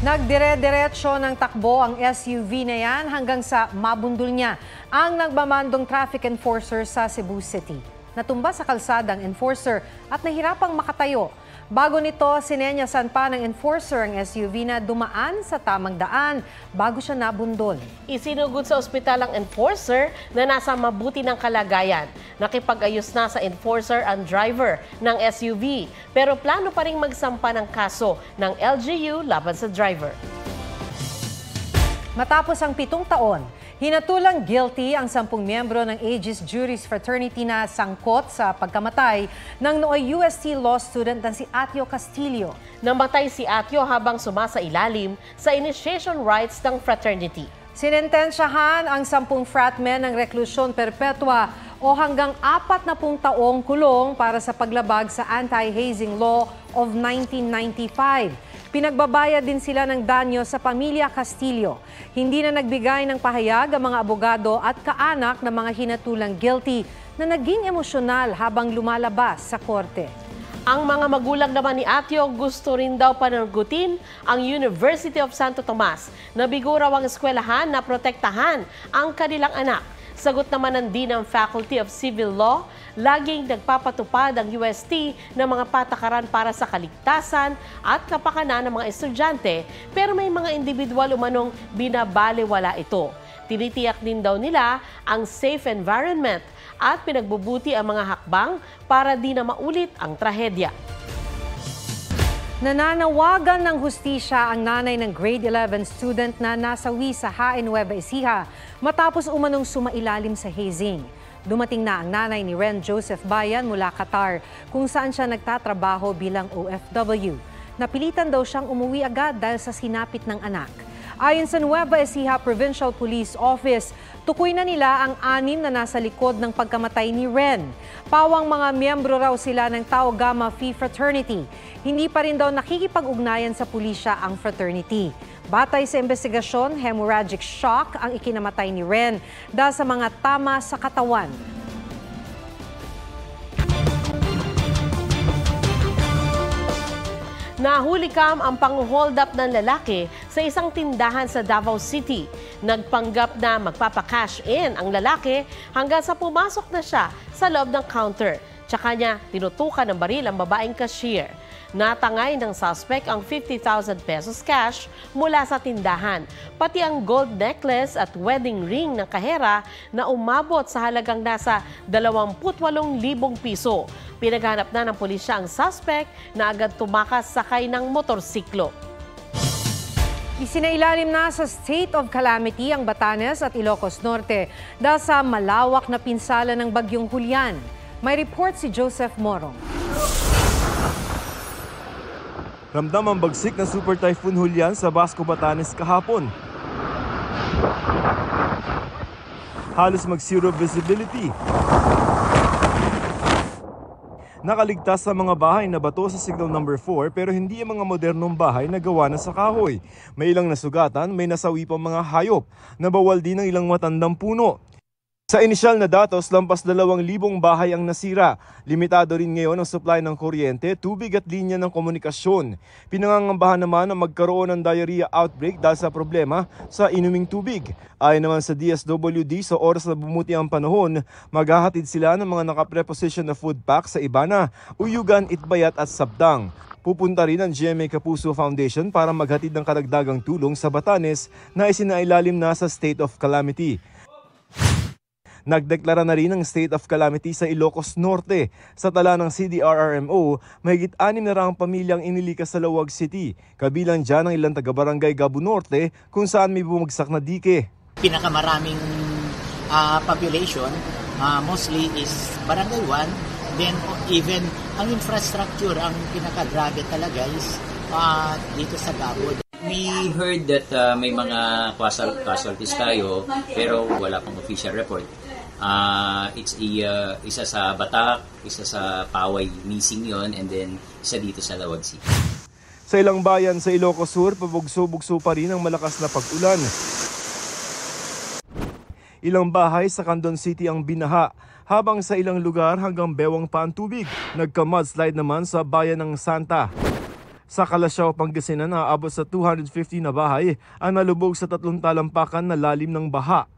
Nagdire-diretso ng takbo ang SUV na yan hanggang sa mabundol niya ang nagmamandong traffic enforcer sa Cebu City. Natumba sa kalsadang enforcer at nahirapang makatayo. Bago nito, sinenyasan pa ng enforcer ang SUV na dumaan sa tamang daan bago siya nabundol. Isinugod sa ospital ang enforcer na nasa mabuti ng kalagayan. Nakipag-ayos na sa enforcer ang driver ng SUV. Pero plano pa rin magsampa ng kaso ng LGU laban sa driver. Matapos ang 7 taon, hinatulang guilty ang 10 miyembro ng Aegis Juris Fraternity na sangkot sa pagkamatay ng nooy UST law student na si Atio Castillo. Namatay si Atio habang sumasailalim sa initiation rites ng fraternity. Sinentensyahan ang 10 fratmen ng reklusyon perpetua o hanggang 40 taong kulong para sa paglabag sa Anti-Hazing Law of 1995. Pinagbabayad din sila ng danyo sa pamilya Castillo. Hindi na nagbigay ng pahayag ang mga abogado at kaanak ng mga hinatulang guilty na naging emosyonal habang lumalabas sa korte. Ang mga magulang naman ni Atio gusto rin daw panargutin ang University of Santo Tomas na bigo raw ang eskwelahan na protektahan ang kanilang anak. Sagot naman ng Dean ng Faculty of Civil Law, laging nagpapatupad ang UST ng mga patakaran para sa kaligtasan at kapakanan ng mga estudyante, pero may mga individual umanong binabalewala ito. Tinitiyak din daw nila ang safe environment at pinagbubuti ang mga hakbang para di na maulit ang trahedya. Nananawagan ng hustisya ang nanay ng grade 11 student na nasawi sa Hain Nueva Ecija matapos umanong sumailalim sa hazing. Dumating na ang nanay ni Ren Joseph Bayan mula Qatar kung saan siya nagtatrabaho bilang OFW. Napilitan daw siyang umuwi agad dahil sa sinapit ng anak. Ayon sa Nueva Ecija Provincial Police Office, tukoy na nila ang 6 na nasa likod ng pagkamatay ni Ren. Pawang mga miyembro raw sila ng Tau Gamma Phi Fraternity. Hindi pa rin daw nakikipag-ugnayan sa pulisya ang fraternity. Batay sa investigasyon, hemorrhagic shock ang ikinamatay ni Ren dahil sa mga tama sa katawan. Nahuli kam ang pang-hold up ng lalaki sa isang tindahan sa Davao City. Nagpanggap na magpapa-cash in ang lalaki hanggang sa pumasok na siya sa loob ng counter. Tsaka niya tinutukan ng baril ang babaeng cashier. Natangay ng suspect ang 50,000 pesos cash mula sa tindahan, pati ang gold necklace at wedding ring ng kahera na umabot sa halagang nasa 28,000 piso. Pinaghanap na ng pulisya ang suspect na agad tumakas sakay ng motorsiklo. Isinailalim na sa state of calamity ang Batanes at Ilocos Norte dahil sa malawak na pinsala ng bagyong Julian. May report si Joseph Morong. Ramdam ang bagsik ng Super Typhoon Julian sa Basco, Batanes kahapon. Halos mag-zero visibility. Nakaligtas sa mga bahay na bato sa signal number 4 pero hindi ang mga modernong bahay na gawa na sa kahoy. May ilang nasugatan, may nasawi pang mga hayop. Nabawal din ang ilang matandang puno. Sa inisyal na datos, lampas 2,000 bahay ang nasira. Limitado rin ngayon ang supply ng kuryente, tubig at linya ng komunikasyon. Pinangangambahan naman na magkaroon ng diarrhea outbreak dahil sa problema sa inuming tubig. Ayon naman sa DSWD, sa oras na bumuti ang panahon, maghahatid sila ng mga nakapreposition na food pack sa Ibana, Uyugan, Itbayat at Sabdang. Pupunta rin ang GMA Kapuso Foundation para maghatid ng karagdagang tulong sa Batanes na isinailalim na sa state of calamity. Nagdeklara na rin ng state of calamity sa Ilocos Norte. Sa tala ng CDRRMO, mahigit 600 pamilyang inilikas sa Lawag City. Kabilang dyan ang ilang taga-barangay Gabo Norte kung saan may bumagsak na dike. Pinakamaraming population, mostly is Barangay 1. Then even ang infrastructure, ang pinakagrabe talaga is dito sa Gabo. We heard that may mga casualties tayo pero wala pang official report. Isa sa Batak, isa sa Paway, missing yon, and then isa dito sa Lawag City. Sa ilang bayan sa Ilocos Sur, pabugso-bugso pa rin ang malakas na pag-ulan. Ilang bahay sa Candon City ang binaha, habang sa ilang lugar hanggang bewang pa ang tubig. Nagka-mudslide naman sa bayan ng Santa. Sa Calasiao, Pangasinan, aabot sa 250 na bahay ang nalubog sa 3 talampakan na lalim ng baha.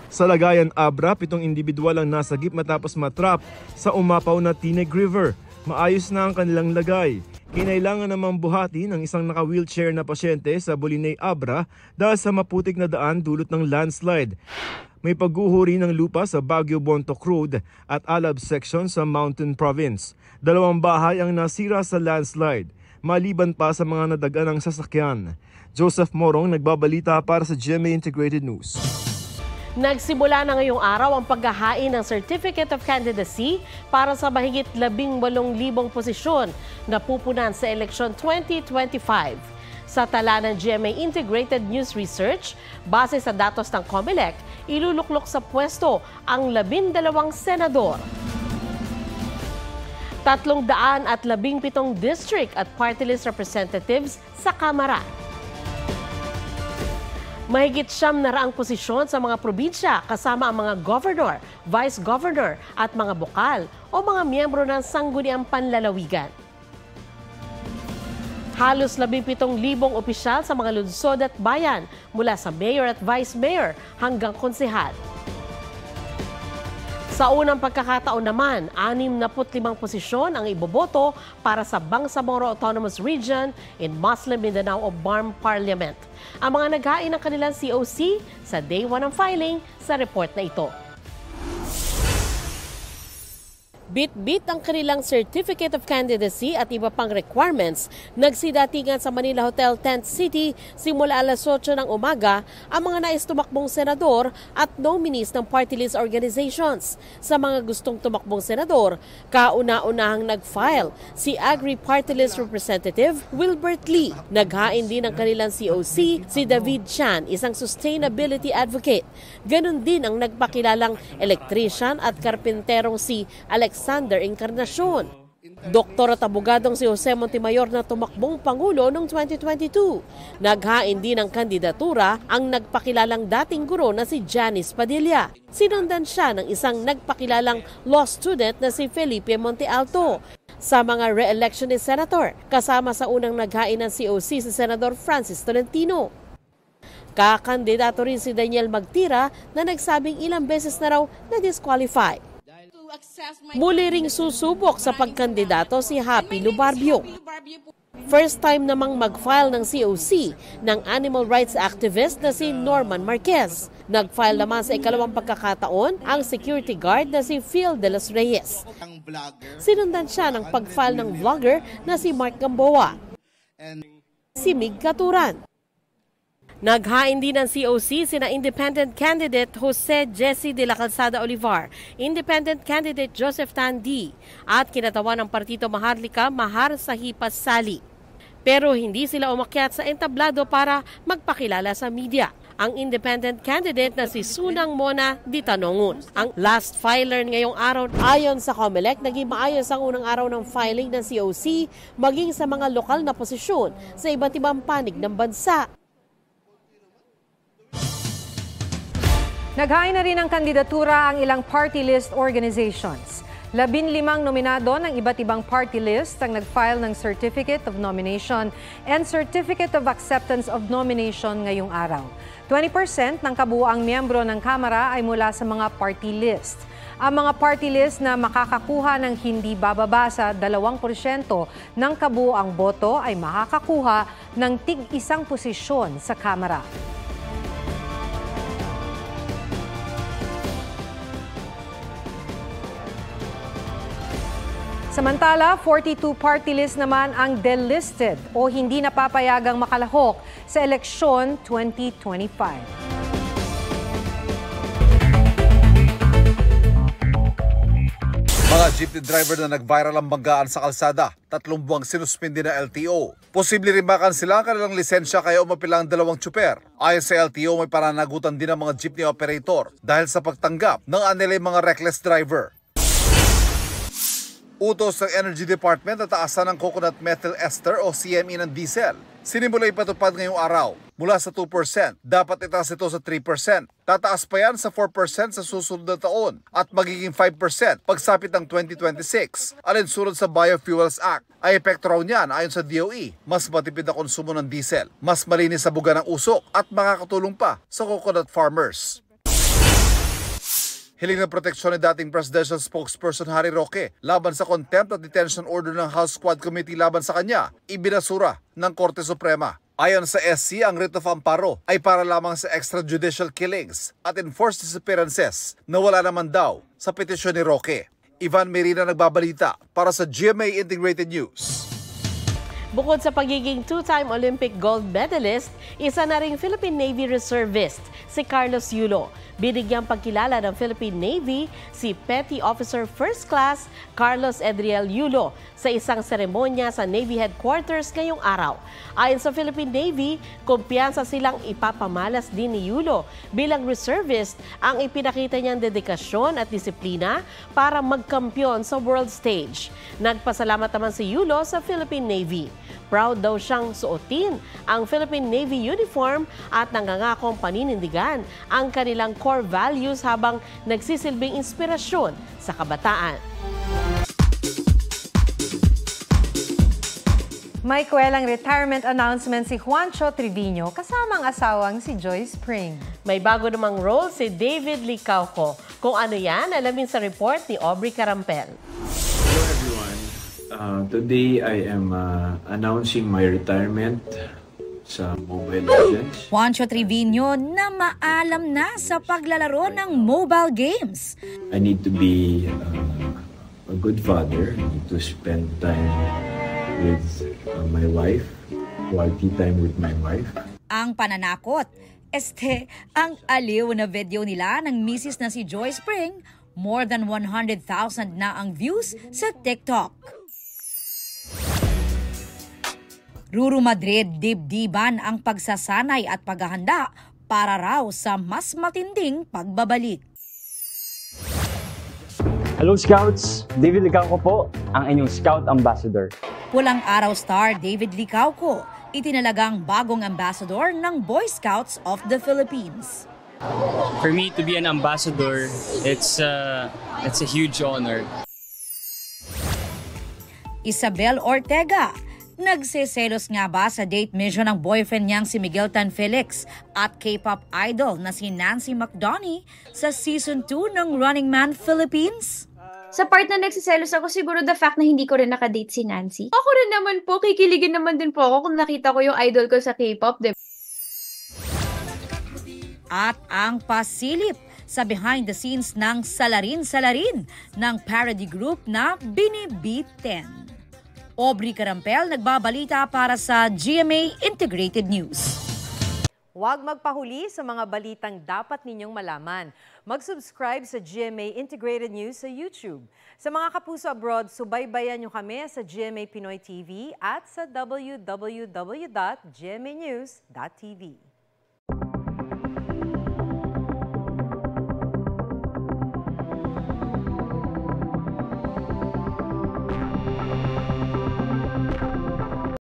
Sa Lagayan, Abra, 7 individual ang nasagip matapos matrap sa umapaw na Tineg River. Maayos na ang kanilang lagay. Kinailangan namang buhati ng isang naka-wheelchair na pasyente sa Bolinay, Abra dahil sa maputik na daan dulot ng landslide. May pagguhuri ng lupa sa Baguio Bontoc Road at Alab section sa Mountain Province. 2 bahay ang nasira sa landslide, maliban pa sa mga nadagan ng sasakyan. Joseph Morong nagbabalita para sa GMA Integrated News. Nagsimula na ngayong araw ang paghahain ng Certificate of Candidacy para sa mahigit 18,000 posisyon na pupunan sa eleksyon 2025. Sa tala ng GMA Integrated News Research, base sa datos ng COMELEC, iluluklok sa pwesto ang 12 senador. 317 district at party list representatives sa Kamara. Mahigit 900 posisyon sa mga probinsya kasama ang mga governor, vice governor at mga bokal o mga miyembro ng sangguniang panlalawigan. Halos 17,000 opisyal sa mga lungsod at bayan mula sa mayor at vice mayor hanggang konsehal. Sa unang pagkakataon naman, 65 posisyon ang iboboto para sa Bangsamoro Autonomous Region in Muslim Mindanao o BARM Parliament. Ang mga naghain ng kanilang COC sa Day 1 ng filing sa report na ito. Bit-bit ang kanilang Certificate of Candidacy at iba pang requirements. Nagsidatingan sa Manila Hotel Tent City simula alas 8 ng umaga ang mga nais tumakbong senador at nominees ng party list organizations. Sa mga gustong tumakbong senador, kauna-unahang nag-file si Agri Party List Representative Wilbert Lee. Naghain din ng kanilang COC si David Chan, isang sustainability advocate. Ganon din ang nagpakilalang electrician at karpinterong si Alexander Encarnacion. Doktor at abogadong si Jose Montemayor na tumakbong Pangulo noong 2022. Naghain din ng kandidatura ang nagpakilalang dating guro na si Janice Padilla. Sinundan siya ng isang nagpakilalang law student na si Felipe Montealto. Sa mga re-election ni Senator, kasama sa unang naghain ng COC si Senador Francis Tolentino. Kakandidato rin si Daniel Magtira na nagsabing ilang beses na raw na-disqualify. Muli ring susubok sa pagkandidato si Happy Lubarbio. First time namang mag-file ng COC ng animal rights activist na si Norman Marquez. Nag-file naman sa ikalawang pagkakataon ang security guard na si Phil de los Reyes. Sinundan siya ng pag-file ng vlogger na si Mark Gamboa. Si Mig Katuran. Naghain din ng COC sina independent candidate Jose Jesse de la Calzada Olivar, independent candidate Joseph Tandi, at kinatawan ng Partido Maharlika Mahar Sahipas Sali. Pero hindi sila umakyat sa entablado para magpakilala sa media. Ang independent candidate na si Sunang Mona Di Tanongun. Ang last filer ngayong araw, ayon sa COMELEC, naging maayos ang unang araw ng filing ng COC maging sa mga lokal na posisyon sa iba't ibang panig ng bansa. Naghain na rin ng kandidatura ang ilang party list organizations. 15 nominado ng iba't ibang party list ang nag-file ng Certificate of Nomination and Certificate of Acceptance of Nomination ngayong araw. 20% ng kabuuang miyembro ng Kamara ay mula sa mga party list. Ang mga party list na makakakuha ng hindi bababa sa 2% ng kabuuang boto ay makakakuha ng tig-isang posisyon sa Kamara. Samantala, 42 party list naman ang delisted o hindi napapayagang makalahok sa eleksyon 2025. Mga jeepney driver na nag-viral ang banggaan sa kalsada, 3 buwang sinuspindi na LTO. Posible rin makansila ang kanilang lisensya kaya umapilang 2 tsuper. Ayon sa LTO, may pananagutan din ang mga jeepney operator dahil sa pagtanggap ng anilay mga reckless driver. Utos ng Energy Department na taasan ng coconut methyl ester o CME ng diesel. Sinimula ipatupad ngayong araw. Mula sa 2%, dapat itaas ito sa 3%. Tataas pa yan sa 4% sa susunod na taon at magiging 5% pagsapit ng 2026. Alinsunod sa Biofuels Act. Ay epekto raw niyan ayon sa DOE. Mas matipid na konsumo ng diesel, mas malinis sa buga ng usok at makakatulong pa sa coconut farmers. Hiling ng proteksyon ni dating presidential spokesperson Harry Roque laban sa contempt at detention order ng House Squad Committee laban sa kanya, ibinasura ng Korte Suprema. Ayon sa SC, ang writ of amparo ay para lamang sa extrajudicial killings at enforced disappearances na wala naman daw sa petisyon ni Roque. Ivan Merina nagbabalita para sa GMA Integrated News. Bukod sa pagiging two-time Olympic gold medalist, isa na ring Philippine Navy reservist si Carlos Yulo. Binigyang pagkilala ng Philippine Navy si Petty Officer First Class Carlos Edriel Yulo sa isang seremonya sa Navy Headquarters ngayong araw. Ayon sa Philippine Navy, kumpiyansa silang ipapamalas din ni Yulo bilang reservist ang ipinakita niyang dedikasyon at disiplina para magkampiyon sa world stage. Nagpasalamat naman si Yulo sa Philippine Navy. Proud daw siyang suotin ang Philippine Navy uniform at nangangakong paninindigan ang kanilang core values habang nagsisilbing inspirasyon sa kabataan. May kwelang retirement announcement si Juancho Trevino kasama ang asawang si Joy Spring. May bago namang role si David Licauco. Kung ano yan, alamin sa report ni Aubrey Carampel. Hello everyone. Today I am announcing my retirement sa Mobile Legends. Juancho Trevino na maalam na sa paglalaro ng mobile games. I need to be a good father. I need to spend time with my wife, quality time with my wife. Ang pananakot, ang aliw na video nila ng misis na si Joy Spring, more than 100,000 na ang views sa TikTok. Ruru Madrid, dibdiban ang pagsasanay at paghahanda para raw sa mas matinding pagbabalik. Hello Scouts! David Licauco po, ang inyong Scout Ambassador. Pulang araw star David Licauco, itinalagang bagong ambassador ng Boy Scouts of the Philippines. For me to be an ambassador, it's a huge honor. Isabel Ortega, nagseselos nga ba sa date mission ng boyfriend niyang si Miguel Tan Felix at K-pop idol na si Nancy McDonnie sa Season 2 ng Running Man Philippines? Sa part na nagsiselos ako, siguro the fact na hindi ko rin nakadate si Nancy. Ako rin naman po, kikiligin naman din po ako kung nakita ko yung idol ko sa K-pop. At ang pasilip sa behind the scenes ng salarin-salarin ng parody group na Binibitin. Aubrey Carampel nagbabalita para sa GMA Integrated News. Huwag magpahuli sa mga balitang dapat ninyong malaman. Mag-subscribe sa GMA Integrated News sa YouTube. Sa mga kapuso abroad, subaybayan nyo kami sa GMA Pinoy TV at sa www.gmanews.tv.